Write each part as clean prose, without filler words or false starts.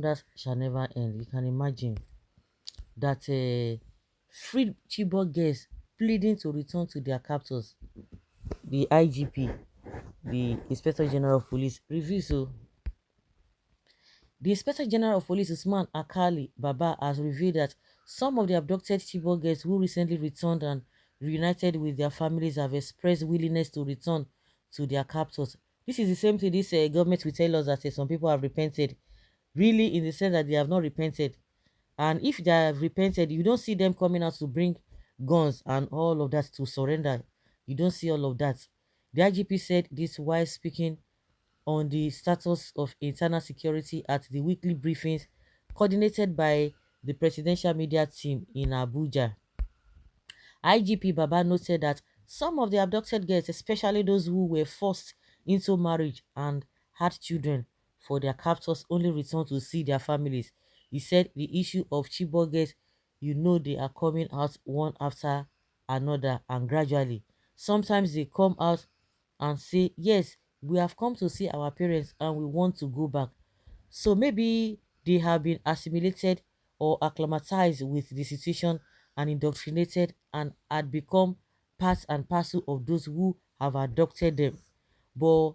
wonders shall never end. You can imagine that freed Chibok girls pleading to return to their captors. The IGP, the Inspector General of Police, reveals so. The Inspector General of Police Usman Akali Baba has revealed that some of the abducted Chibok girls who recently returned and reunited with their families have expressed willingness to return to their captors. This is the same thing this government will tell us that some people have repented, really in the sense that they have not repented. And if they have repented, you don't see them coming out to bring guns and all of that to surrender. You don't see all of that. The IGP said this while speaking on the status of internal security at the weekly briefings coordinated by the presidential media team in Abuja. IGP Baba noted that some of the abducted girls, especially those who were forced into marriage and had children for their captors, only returned to see their families. He said the issue of Chibok girls, they are coming out one after another and gradually. Sometimes they come out and say, yes, we have come to see our parents and we want to go back. So maybe they have been assimilated or acclimatized with the situation and indoctrinated and had become part and parcel of those who have adopted them. But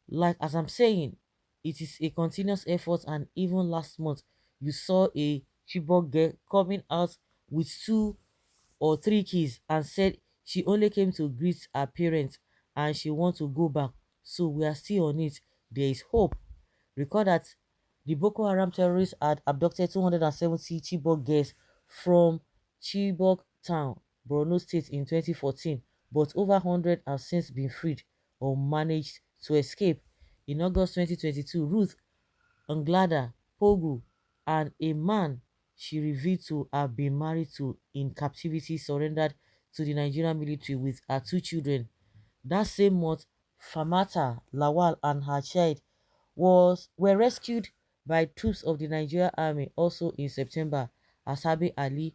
like as I'm saying, it is a continuous effort, and even last month you saw a Chibok girl coming out with 2 or 3 kids and said she only came to greet her parents and she wants to go back. So we are still on it. There is hope. Recall that the Boko Haram terrorists had abducted 270 Chibok girls from Chibok town, Borno State in 2014, but over 100 have since been freed or managed to escape. In August 2022, Ruth Anglada Pogu and a man she revealed to have been married to in captivity surrendered to the Nigerian military with her 2 children. That same month, Famata Lawal and her child were rescued by troops of the Nigerian army. Also in September, Asabe Ali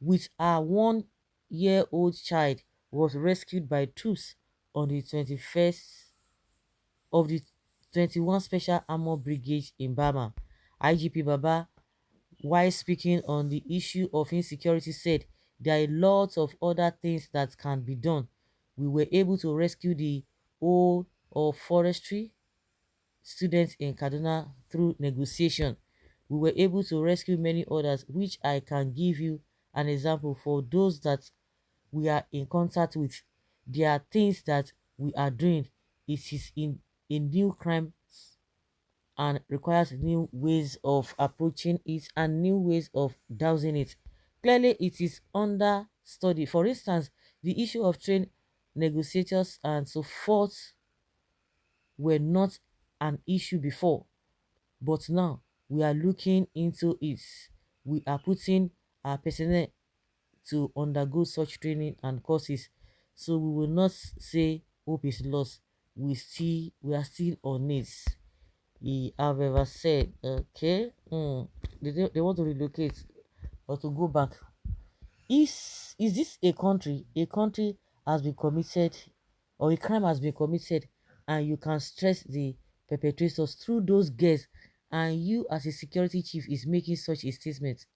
with her 1-year-old child was rescued by troops on the 21st of the 21 Special Armor Brigade in Bama. IGP Baba, while speaking on the issue of insecurity, said there are lots of other things that can be done. We were able to rescue the whole of forestry students in Kaduna through negotiation. We were able to rescue many others, which I can give you an example for those that we are in contact with. There are things that we are doing. It is in a new crime and requires new ways of approaching it and new ways of dousing it. Clearly, it is under study. For instance, the issue of trained negotiators and so forth were not an issue before, but now we are looking into it. We are putting our personnel to undergo such training and courses, so we will not say hope is lost. We are still on it. He have ever said, okay, they want to relocate or to go back. Is this a country? A country has been committed or a crime has been committed, and you can stress the perpetrators through those girls, and you as a security chief is making such a statement.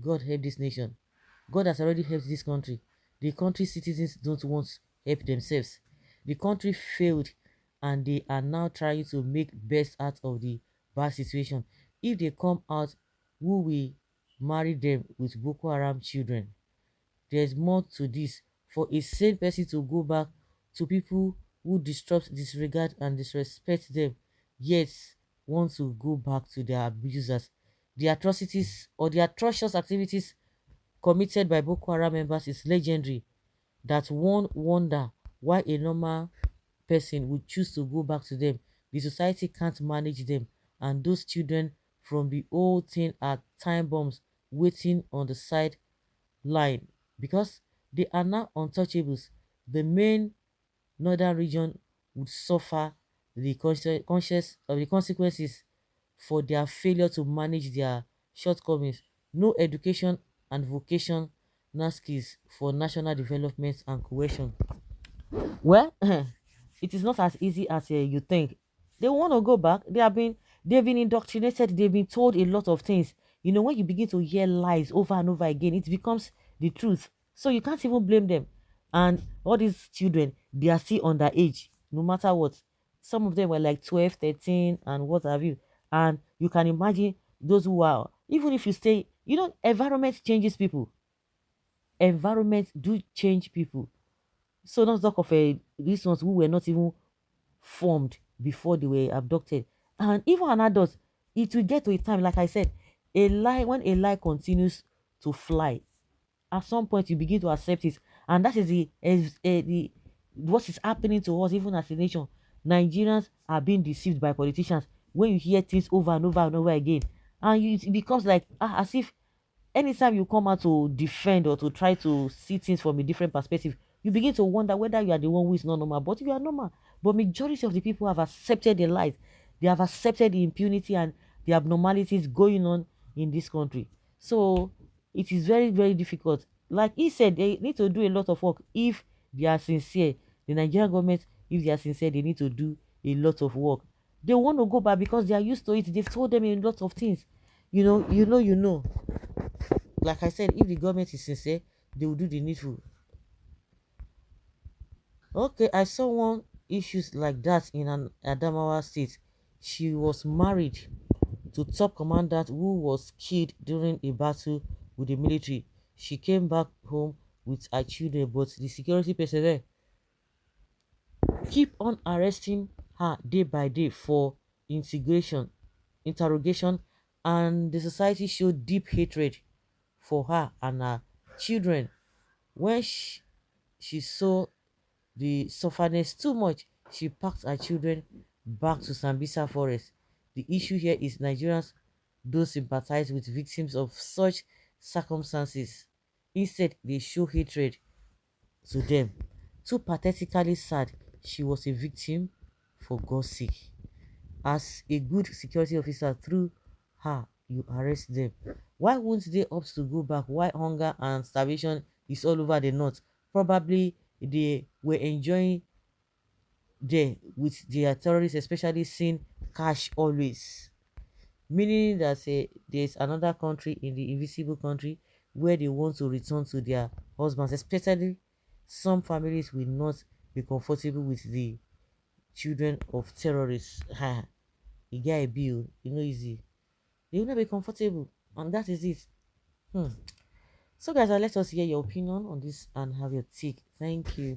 God help this nation. God has already helped this country. The country citizens don't want help themselves. The country failed and they are now trying to make best out of the bad situation. If they come out, who will marry them with Boko Haram children? There's more to this. For a sane person to go back to people who disrupt, disregard, and disrespect them, yet want to go back to their abusers. The atrocities or the atrocious activities committed by Boko Haram members is legendary, that one wonder why a normal person would choose to go back to them. The society can't manage them, and those children from the whole thing are time bombs waiting on the side line because they are now untouchables. The main northern region would suffer the conscious of the consequences for their failure to manage their shortcomings. No education and vocational skills for national development and cohesion. Well, it is not as easy as you think. They want to go back. They have been They've been indoctrinated, they've been told a lot of things. You know, when you begin to hear lies over and over again, it becomes the truth. So you can't even blame them. And all these children, they are still underage, no matter what. Some of them were like 12, 13, and what have you. And you can imagine those who are, even if you stay, you know, environment changes people. Environment do change people. So not talk of these ones who were not even formed before they were abducted. And even an adult, it will get to a time, like I said, a lie, when a lie continues to fly, at some point you begin to accept it. And that is the what is happening to us even as a nation. Nigerians are being deceived by politicians when you hear things over and over and over again. And it becomes like as if anytime you come out to defend or to try to see things from a different perspective, you begin to wonder whether you are the one who is not normal. But you are normal. But majority of the people have accepted the lies. They have accepted the impunity and the abnormalities going on in this country. So it is very, very difficult. Like he said, they need to do a lot of work if they are sincere. The Nigerian government, if they are sincere, they need to do a lot of work. They want to go back because they are used to it. They've told them a lot of things. You know. Like I said, if the government is sincere, they will do the needful. Okay, I saw one issues like that in an Adamawa state. She was married to top commandant who was killed during a battle with the military. She came back home with her children, but the security personnel keep on arresting her day by day for interrogation, and the society showed deep hatred for her and her children. When she saw the sufferness too much, she packed her children back to Sambisa forest. The issue here is Nigerians don't sympathize with victims of such circumstances. Instead, they show hatred to them. Too pathetically sad, she was a victim, for God's sake. As a good security officer, through her, you arrest them. Why won't they opt to go back? Why hunger and starvation is all over the north? Probably they were enjoying there with their terrorists, especially seeing cash always. Meaning that there's another country in the invisible country where they want to return to their husbands, especially some families will not be comfortable with the children of terrorists. Ha! You get a bill, you know, easy. They will not be comfortable, and that is it. Hmm. So, guys, let us hear your opinion on this and have your take. Thank you.